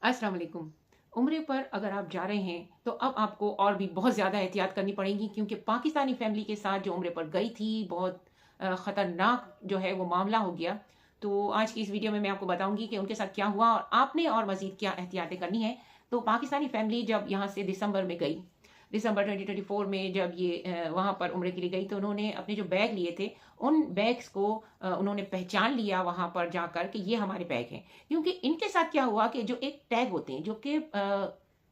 अस्सलाम वालेकुम। उम्रे पर अगर आप जा रहे हैं, तो अब आपको और भी बहुत ज़्यादा एहतियात करनी पड़ेगी क्योंकि पाकिस्तानी फ़ैमिली के साथ जो उम्रे पर गई थी, बहुत ख़तरनाक जो है वो मामला हो गया। तो आज की इस वीडियो में मैं आपको बताऊँगी कि उनके साथ क्या हुआ और आपने और मज़ीद क्या एहतियातें करनी हैं। तो पाकिस्तानी फ़ैमिली जब यहाँ से दिसंबर में गई, दिसंबर 2024 में जब ये वहाँ पर उम्रे के लिए गई, तो उन्होंने अपने जो बैग लिए थे, उन बैग्स को उन्होंने पहचान लिया वहाँ पर जाकर कि ये हमारे बैग हैं। क्योंकि इनके साथ क्या हुआ कि जो एक टैग होते हैं जो कि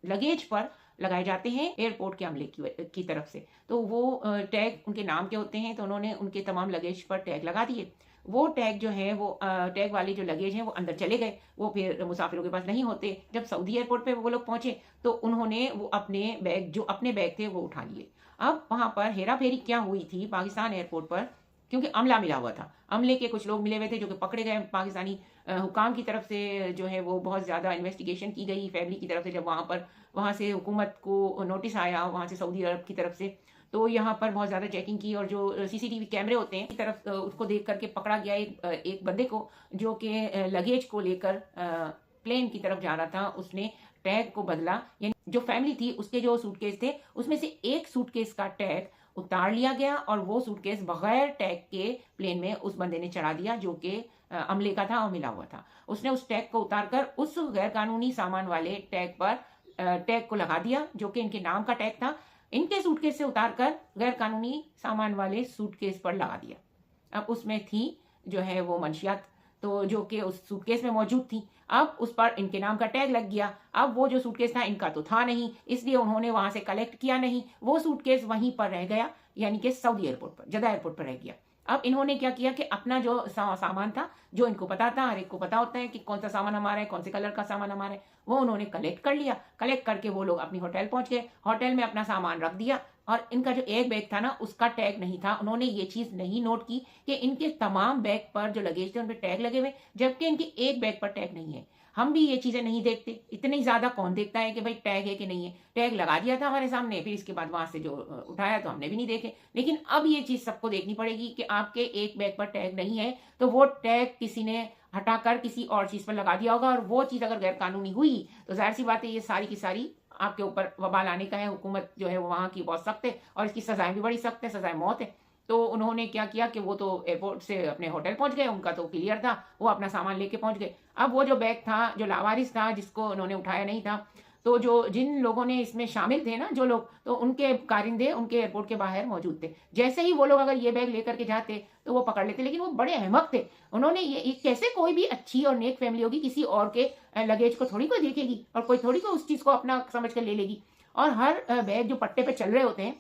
लगेज पर लगाए जाते हैं एयरपोर्ट के अमले की तरफ से, तो वो टैग उनके नाम के होते हैं, तो उन्होंने उनके तमाम लगेज पर टैग लगा दिए। वो टैग जो है वो टैग वाले जो लगेज हैं वो अंदर चले गए, वो फिर मुसाफिरों के पास नहीं होते। जब सऊदी एयरपोर्ट पे वो लोग पहुंचे, तो उन्होंने वो अपने बैग जो अपने बैग थे वो उठा लिए। अब वहां पर हेरा फेरी क्या हुई थी पाकिस्तान एयरपोर्ट पर, क्योंकि अमला मिला हुआ था, अमले के कुछ लोग मिले हुए थे जो कि पकड़े गए पाकिस्तानी हुकाम की तरफ से। जो है वो बहुत ज़्यादा इन्वेस्टिगेशन की गई फैमिली की तरफ से, जब वहाँ से हुकूमत को नोटिस आया वहाँ से सऊदी अरब की तरफ से, तो यहाँ पर बहुत ज़्यादा चेकिंग की और जो सीसीटीवी कैमरे होते हैं की तरफ उसको देख करके पकड़ा गया एक बंदे को, जो कि लगेज को लेकर प्लेन की तरफ जा रहा था। उसने टैग को बदला, यानी जो फैमिली थी उसके जो सूटकेस थे उसमें से एक सूटकेस का टैग उतार लिया गया और वो सूटकेस बगैर टैग के प्लेन में उस बंदे ने चढ़ा दिया जो कि अमले का था और मिला हुआ था। उसने उस टैग को उतारकर उस गैर कानूनी सामान वाले टैग पर टैग को लगा दिया जो कि इनके नाम का टैग था। इनके सूटकेस से उतारकर गैर कानूनी सामान वाले सूटकेस पर लगा दिया। अब उसमें थी जो है वो मंशियात, तो जो कि उस सूटकेस में मौजूद थी। अब उस पर इनके नाम का टैग लग गया। अब वो जो सूटकेस था इनका तो था नहीं, इसलिए उन्होंने वहां से कलेक्ट किया नहीं। वो सूटकेस वहीं पर रह गया, यानी कि सऊदी एयरपोर्ट पर, जद्दा एयरपोर्ट पर रह गया। अब इन्होंने क्या किया कि अपना जो सामान था, जो इनको पता था, हर एक को पता होता है कि कौन सा सामान हमारा है, कौन से कलर का सामान हमारा है, वो उन्होंने कलेक्ट कर लिया। कलेक्ट करके वो लोग अपनी होटल पहुंच गए, होटल में अपना सामान रख दिया। और इनका जो एक बैग था ना उसका टैग नहीं था। उन्होंने ये चीज नहीं नोट की कि इनके तमाम बैग पर जो लगेज थे उन पर टैग लगे हुए, जबकि इनके एक बैग पर टैग नहीं है। हम भी ये चीजें नहीं देखते, इतनी ज्यादा कौन देखता है कि भाई टैग है कि नहीं है। टैग लगा दिया था हमारे सामने, फिर इसके बाद वहां से जो उठाया तो हमने भी नहीं देखे। लेकिन अब ये चीज सबको देखनी पड़ेगी कि आपके एक बैग पर टैग नहीं है, तो वो टैग किसी ने हटाकर किसी और चीज पर लगा दिया होगा, और वो चीज अगर गैर कानूनी हुई तो जाहिर सी बात है ये सारी की सारी आपके ऊपर वबाल आने का है। हुकूमत जो है वो वहाँ की बहुत सख्त है और इसकी सजाएं भी बड़ी सख्त है, सजाएं मौत है। तो उन्होंने क्या किया कि वो तो एयरपोर्ट से अपने होटल पहुंच गए, उनका तो क्लियर था, वो अपना सामान लेके पहुंच गए। अब वो जो बैग था जो लावारिस था जिसको उन्होंने उठाया नहीं था, तो जो जिन लोगों ने इसमें शामिल थे ना जो लोग, तो उनके कारिंदे उनके एयरपोर्ट के बाहर मौजूद थे। जैसे ही वो लोग अगर ये बैग लेकर के जाते तो वो पकड़ लेते, लेकिन वो बड़े अहमक थे। उन्होंने ये कैसे कोई भी अच्छी और नेक फैमिली होगी किसी और के लगेज को थोड़ी कोई देखेगी और कोई थोड़ी कोई उस चीज को अपना समझ कर ले लेगी। और हर बैग जो पट्टे पे चल रहे होते हैं,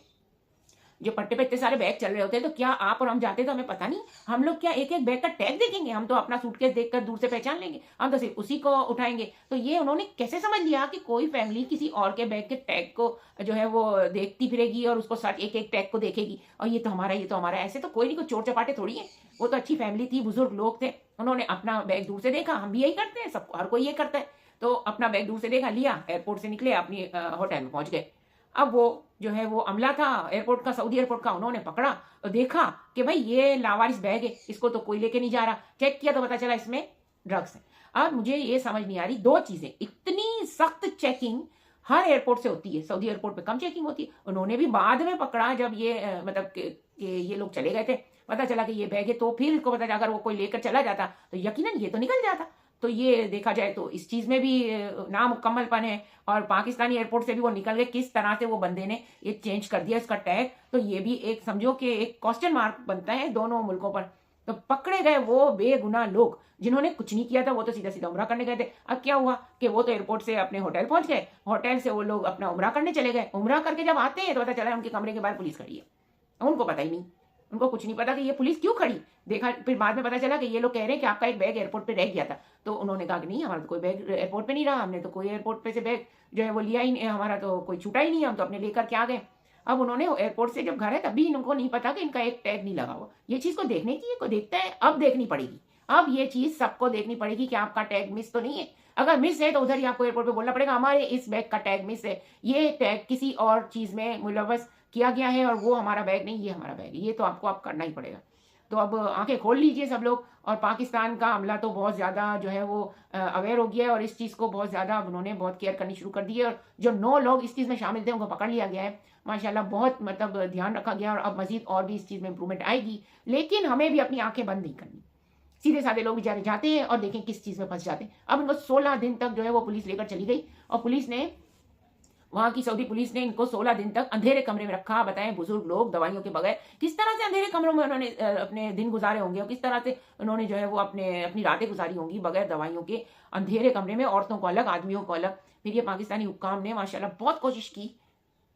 जो पट्टे पे इतने सारे बैग चल रहे होते हैं, तो क्या आप और हम जाते तो हमें पता नहीं, हम लोग क्या एक एक बैग का टैग देखेंगे? हम तो अपना सूटकेस देखकर दूर से पहचान लेंगे, हम तो सिर्फ उसी को उठाएंगे। तो ये उन्होंने कैसे समझ लिया कि कोई फैमिली किसी और के बैग के टैग को जो है वो देखती फिरेगी और उसको साथ एक एक टैग को देखेगी और ये तो हमारा, ये तो हमारा। ऐसे तो कोई नहीं, कोई चोर चपाटे थोड़ी है। वो तो अच्छी फैमिली थी, बुजुर्ग लोग थे, उन्होंने अपना बैग दूर से देखा। हम भी यही करते हैं, सब हर कोई ये करता है। तो अपना बैग दूर से देखा, लिया, एयरपोर्ट से निकले, अपनी होटल में पहुंच गए। अब वो जो है वो अमला था एयरपोर्ट का, सऊदी एयरपोर्ट का, उन्होंने पकड़ा और देखा कि भाई ये लावारिस बैग है, इसको तो कोई लेके नहीं जा रहा। चेक किया तो पता चला इसमें ड्रग्स है। अब मुझे ये समझ नहीं आ रही, दो चीजें, इतनी सख्त चेकिंग हर एयरपोर्ट से होती है, सऊदी एयरपोर्ट पे कम चेकिंग होती है। उन्होंने भी बाद में पकड़ा जब ये मतलब कि ये लोग चले गए थे, पता चला कि ये बैग है, तो फिर इसको पता चला अगर वो कोई लेकर चला जाता तो यकीनन ये तो निकल जाता। तो ये देखा जाए तो इस चीज में भी नामुकम्मलपन है। और पाकिस्तानी एयरपोर्ट से भी वो निकल गए, किस तरह से वो बंदे ने ये चेंज कर दिया इसका टैग, तो ये भी एक समझो कि एक क्वेश्चन मार्क बनता है दोनों मुल्कों पर। तो पकड़े गए वो बेगुनाह लोग जिन्होंने कुछ नहीं किया था, वो तो सीधा सीधा उमरा करने गए थे। अब क्या हुआ कि वो तो एयरपोर्ट से अपने होटल पहुंच गए, होटल से वो लोग अपना उमरा करने चले गए। उमरा करके जब आते हैं तो पता चला उनके कमरे के बाहर पुलिस खड़ी है। उनको पता ही नहीं, उनको कुछ नहीं पता कि ये पुलिस क्यों खड़ी। देखा फिर बाद में पता चला कि ये लोग कह रहे हैं कि आपका एक बैग एयरपोर्ट पे रह गया था। तो उन्होंने कहा कि नहीं, हमारा तो कोई बैग एयरपोर्ट पे नहीं रहा, हमने तो कोई एयरपोर्ट पे से बैग जो है वो लिया ही नहीं, हमारा तो कोई छूटा ही नहीं, हम तो अपने लेकर के आ गए। अब उन्होंने एयरपोर्ट से जब घर है तब भी इनको नहीं पता कि इनका एक टैग नहीं लगा हुआ। ये चीज को देखने की, को देखता है, अब देखनी पड़ेगी। अब ये चीज सबको देखनी पड़ेगी कि आपका टैग मिस तो नहीं है। अगर मिस है तो उधर ही आपको एयरपोर्ट पे बोलना पड़ेगा हमारे इस बैग का टैग मिस है, ये टैग किसी और चीज में मुलव्वस किया गया है और वो हमारा बैग नहीं, ये हमारा बैग है। ये तो आपको आप करना ही पड़ेगा। तो अब आंखें खोल लीजिए सब लोग। और पाकिस्तान का अमला तो बहुत ज़्यादा जो है वो अवेयर हो गया है और इस चीज़ को बहुत ज़्यादा अब उन्होंने बहुत केयर करनी शुरू कर दी है। और जो 9 लोग इस चीज़ में शामिल थे उनको पकड़ लिया गया है। माशाल्लाह बहुत मतलब ध्यान रखा गया और अब मज़ीद और भी इस चीज़ में इम्प्रूवमेंट आएगी। लेकिन हमें भी अपनी आंखें बंद नहीं करनी। सीधे साधे लोग बेचारे जाते हैं और देखें किस चीज़ में फंस जाते हैं। अब उनको 16 दिन तक जो है वो पुलिस लेकर चली गई और पुलिस ने, वहां की सऊदी पुलिस ने इनको 16 दिन तक अंधेरे कमरे में रखा। बताएं बुजुर्ग लोग दवाइयों के बगैर किस तरह से अंधेरे कमरों में उन्होंने अपने दिन गुजारे होंगे और किस तरह से उन्होंने जो है वो अपनी रातें गुजारी होंगी बगैर दवाइयों के अंधेरे कमरे में, औरतों को अलग आदमियों को अलग। फिर ये पाकिस्तानी हुक्काम ने माशाल्लाह बहुत कोशिश की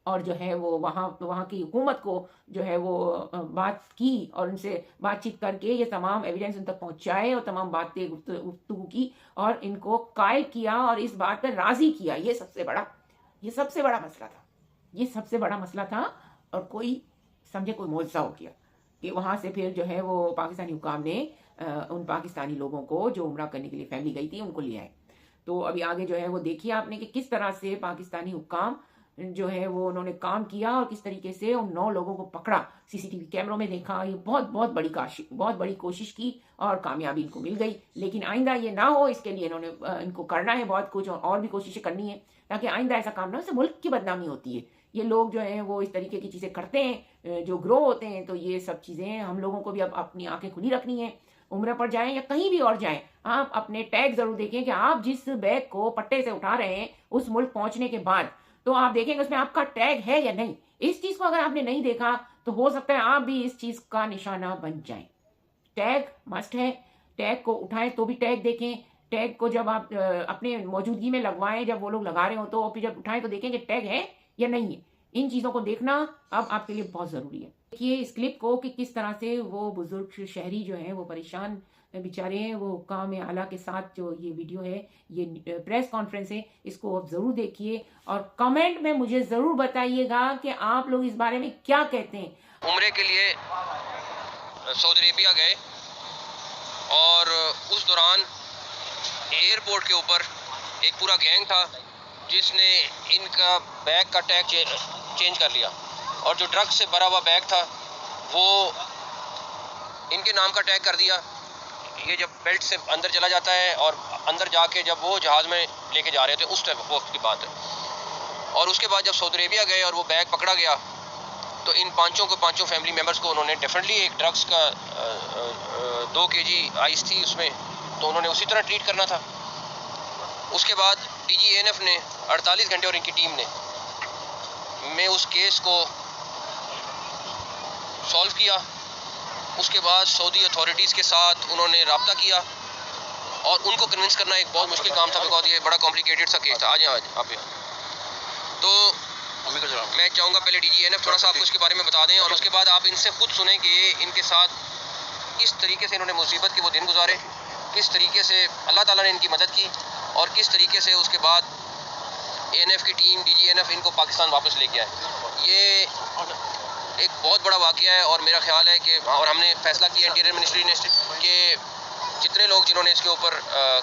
और जो है वो वहाँ की हुकूमत को जो है वो बात की और उनसे बातचीत करके ये तमाम एविडेंस उन तक पहुँचाए और तमाम बातें गुफ्तगू की और इनको कायल किया और इस बात पर राज़ी किया। ये सबसे बड़ा मसला था। ये सबसे बड़ा मसला था और कोई समझे कोई मौजज़ा हो गया कि वहाँ से फिर जो है वो पाकिस्तानी हुक्काम ने उन पाकिस्तानी लोगों को जो उम्रा करने के लिए फैमिली गई थी उनको ले आए। तो अभी आगे जो है वो देखिए आपने कि किस तरह से पाकिस्तानी हुक्काम जो है वो उन्होंने काम किया और किस तरीके से उन 9 लोगों को पकड़ा, सीसीटीवी कैमरों में देखा। ये बहुत बड़ी कोशिश की और कामयाबी इनको मिल गई। लेकिन आइंदा ये ना हो इसके लिए इन्होंने इनको करना है बहुत कुछ और भी कोशिशें करनी है ताकि आइंदा ऐसा काम ना हो। इससे मुल्क की बदनामी होती है। ये लोग जो हैं वो इस तरीके की चीज़ें करते हैं जो ग्रो होते हैं। तो ये सब चीज़ें हम लोगों को भी अब अपनी आंखें खुली रखनी है। उम्र पर जाएं या कहीं भी और जाएं, आप अपने टैग जरूर देखें कि आप जिस बैग को पट्टे से उठा रहे हैं उस मुल्क पहुंचने के बाद तो आप देखेंगे उसमें आपका टैग है या नहीं। इस चीज को अगर आपने नहीं देखा तो हो सकता है आप भी इस चीज का निशाना बन जाएं। टैग मस्ट है। टैग को उठाएं तो भी टैग देखें। टैग को जब आप अपने मौजूदगी में लगवाएं, जब वो लोग लगा रहे हो तो फिर जब उठाएं तो देखें कि टैग है या नहीं है। इन चीजों को देखना अब आपके लिए बहुत जरूरी है। देखिए इस क्लिप को कि किस तरह से वो बुजुर्ग शहरी जो हैं वो परेशान बेचारे हैं, वो हुक्काम आला के साथ जो ये वीडियो है, ये प्रेस कॉन्फ्रेंस है, इसको आप ज़रूर देखिए और कमेंट में मुझे ज़रूर बताइएगा कि आप लोग इस बारे में क्या कहते हैं। उम्रे के लिए सऊदी अरेबिया गए और उस दौरान एयरपोर्ट के ऊपर एक पूरा गैंग था जिसने इनका बैग का टैग चेंज कर लिया और जो ड्रग्स से भरा हुआ बैग था वो इनके नाम का टैग कर दिया। ये जब बेल्ट से अंदर चला जाता है और अंदर जाके जब वो जहाज़ में लेके जा रहे थे उस टाइम वक्त की बात है। और उसके बाद जब सऊदी अरेबिया गए और वो बैग पकड़ा गया तो इन पांचों फैमिली मेम्बर्स को उन्होंने डेफिनेटली एक ड्रग्स का 2 kg आइस थी उसमें, तो उन्होंने उसी तरह ट्रीट करना था। उसके बाद DGANF ने 48 घंटे और इनकी टीम ने उस केस को सॉल्व किया। उसके बाद सऊदी अथॉरिटीज़ के साथ उन्होंने रब्ता किया और उनको कन्विंस करना एक बहुत मुश्किल काम था बिकॉज ये बड़ा कॉम्प्लिकेटेड सा केस था। आज आप तो मैं चाहूँगा पहले DGANF थोड़ा सा आपको इसके बारे में बता दें और उसके बाद आप इनसे खुद सुने कि ये इनके साथ किस तरीके से इन्होंने मुसीबत के वो दिन गुजारे, किस तरीके से अल्लाह ताला ने इनकी मदद की और किस तरीके से उसके बाद ANF की टीम DGANF इनको पाकिस्तान वापस लेके आए। ये एक बहुत बड़ा वाक़या है और मेरा ख्याल है कि और हमने फैसला किया इंटीरियर मिनिस्ट्री ने कि जितने लोग जिन्होंने इसके ऊपर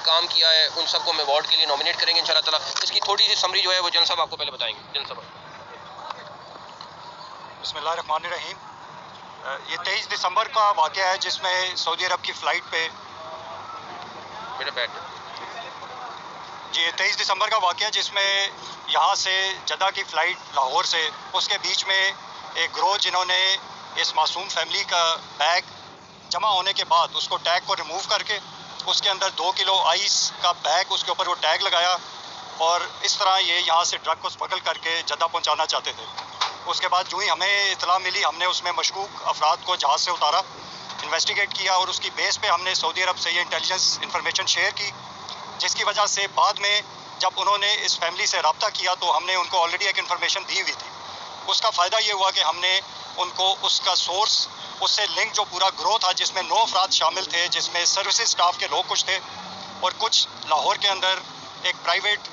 काम किया है उन सबको हम अवार्ड के लिए नॉमिनेट करेंगे इंशाल्लाह ताला। इसकी थोड़ी सी समरी जो है वो जन साहब आपको पहले बताएंगे। जन साहब बिस्मिल्लाहिर्रहमानिर्रहीम। ये 23 दिसंबर का वाक़या है जिसमें सऊदी अरब की फ़्लाइट पे मेरा बैठ जी 23 दिसंबर का वाक़या जिसमें यहाँ से जद्दा की फ़्लाइट लाहौर से उसके बीच में एक ग्रोह जिन्होंने इस मासूम फैमिली का बैग जमा होने के बाद उसको टैग को रिमूव करके उसके अंदर 2 किलो आइस का बैग उसके ऊपर वो टैग लगाया और इस तरह ये यहाँ से ड्रग को स्मगल करके जद्दा पहुँचाना चाहते थे। उसके बाद जो ही हमें इतला मिली हमने उसमें मशकूक अफराद को जहाज़ से उतारा, इन्वेस्टिगेट किया और उसकी बेस पे हमने सऊदी अरब से ये इंटेलिजेंस इन्फॉर्मेशन शेयर की, जिसकी वजह से बाद में जब उन्होंने इस फैमिली से रब्ता किया तो हमने उनको ऑलरेडी एक इन्फॉर्मेशन दी हुई थी। उसका फ़ायदा ये हुआ कि हमने उनको उसका सोर्स, उससे लिंक जो पूरा ग्रोह था जिसमें 9 अफराद शामिल थे, जिसमें सर्विसेज स्टाफ के लोग कुछ थे और कुछ लाहौर के अंदर एक प्राइवेट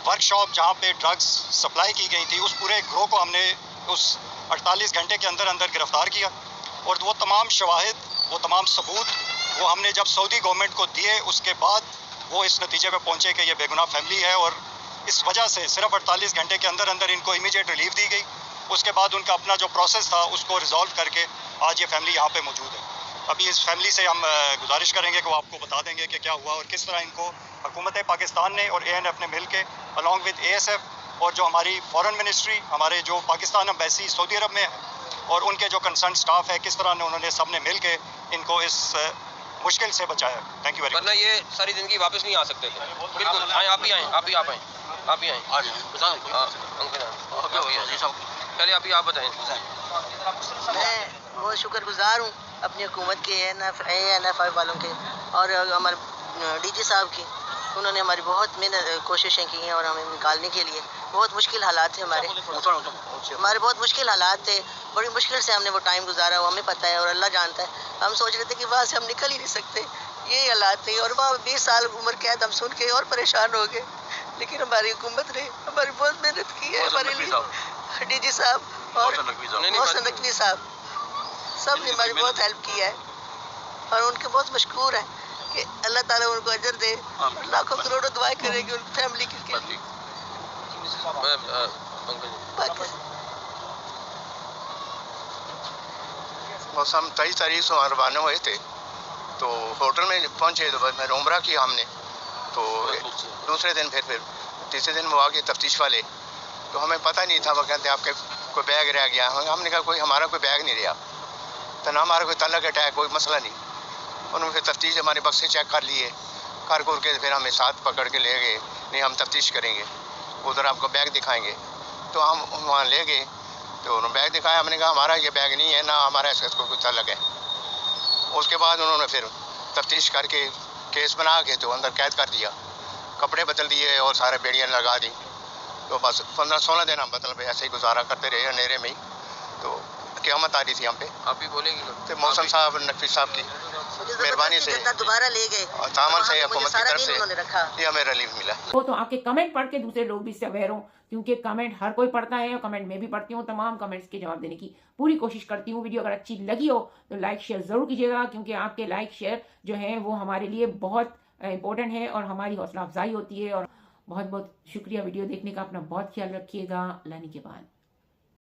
वर्कशॉप जहाँ पे ड्रग्स सप्लाई की गई थी, उस पूरे ग्रोह को हमने उस 48 घंटे के अंदर अंदर गिरफ़्तार किया और वो तमाम शवाहिद, वो तमाम सबूत वो हमने जब सऊदी गवर्नमेंट को दिए उसके बाद वो इस नतीजे पे पहुँचे कि ये बेगुनाह फैमिली है और इस वजह से सिर्फ 48 घंटे के अंदर अंदर इनको इमीडिएट रिलीफ दी गई। उसके बाद उनका अपना जो प्रोसेस था उसको रिजॉल्व करके आज ये फैमिली यहाँ पे मौजूद है। अभी इस फैमिली से हम गुजारिश करेंगे कि वो आपको बता देंगे कि क्या हुआ और किस तरह इनको हुकूमत पाकिस्तान ने और ANF ने मिल के अलॉन्ग विद ASF और जो हमारी फॉरेन मिनिस्ट्री, हमारे जो पाकिस्तान एम्बेसी सऊदी अरब में है और उनके जो कंसर्न स्टाफ है, किस तरह ने उन्होंने सब ने मिल के इनको इस मुश्किल से बचाया। Thank you very much. वरना ये सारी ज़िंदगी वापस नहीं आ सकते थे। बिल्कुल आए, आप भी आए, आप भी आए, आप भी आए। चलिए आप ही आप बताएं। मैं बहुत शुक्रगुजार हूँ अपनी हुकूमत के ANF वालों के और हमारे DG साहब की। उन्होंने हमारी बहुत मेहनत कोशिशें की हैं और हमें निकालने के लिए। बहुत मुश्किल हालात थे हमारे बहुत मुश्किल हालात थे। बड़ी मुश्किल से हमने वो टाइम गुजारा, वो हमें पता है और अल्लाह जानता है। हम सोच रहे थे कि वहाँ से हम निकल ही नहीं सकते, ये हालात थे। और वहाँ 20 साल उम्र कैद हम सुन के और परेशान हो गए, लेकिन हमारी हुकूमत ने हमारी बहुत मेहनत की है। हमारे लिए DG साहब और मोहसिन नकवी साहब सब ने हमारी बहुत हेल्प की है और उनके बहुत मशकूर है कि अल्लाह ताला उनको अजर दे। लाखों करोड़ों दुआएं करेंगे उनकी फैमिली के लिए। बस हम 23 तारीख से रवाना हुए थे, तो होटल में पहुंचे तो बस उम्रा किया हमने। तो दूसरे दिन फिर तीसरे दिन वो आगे तफ्तीश वाले, तो हमें पता नहीं था। वो कहते आपके कोई बैग रह गया। हमने कहा कोई हमारा कोई बैग नहीं रहा, तो ना हमारा कोई तलक अटैक, कोई मसला नहीं। उन्होंने फिर तफ्तीश हमारे बक्से चेक कर लिए, कर के फिर हमें साथ पकड़ के ले गए। नहीं हम तफ्तीश करेंगे, उधर आपको बैग दिखाएंगे। तो हम वहाँ ले गए, तो उन्होंने बैग दिखाया। हमने कहा हमारा ये बैग नहीं है, ना हमारा इसका कोई तल्लक है। उसके बाद उन्होंने फिर तफ्तीश करके केस बना के तो अंदर कैद कर दिया, कपड़े बदल दिए और सारे बेड़ियाँ लगा दी। तो बस 15-16 दिन हम मतलब ऐसे ही गुजारा करते रहे अंधेरे में ही। तो क़यामत आ रही थी हम पे। आप भी बोलेंगे तो मौसम साहब नकवी साहब की मेहरबानी से दोबारा ले गए और तामन से हुकूमत की तरफ से रखा। ये हमें रिलीफ मिला। वो तो आपके कमेंट पढ़ के दूसरे लोग भी इससे अवेयर हों, क्योंकि कमेंट हर कोई पढ़ता है और कमेंट मैं भी पढ़ती हूँ। तमाम कमेंट्स के जवाब देने की पूरी कोशिश करती हूँ। वीडियो अगर अच्छी लगी हो तो लाइक शेयर ज़रूर कीजिएगा, क्योंकि आपके लाइक शेयर जो है वो हमारे लिए बहुत इंपॉर्टेंट है और हमारी हौसला अफजाई होती है। और बहुत बहुत शुक्रिया वीडियो देखने का। अपना बहुत ख्याल रखिएगा। अल्लाह के बाद।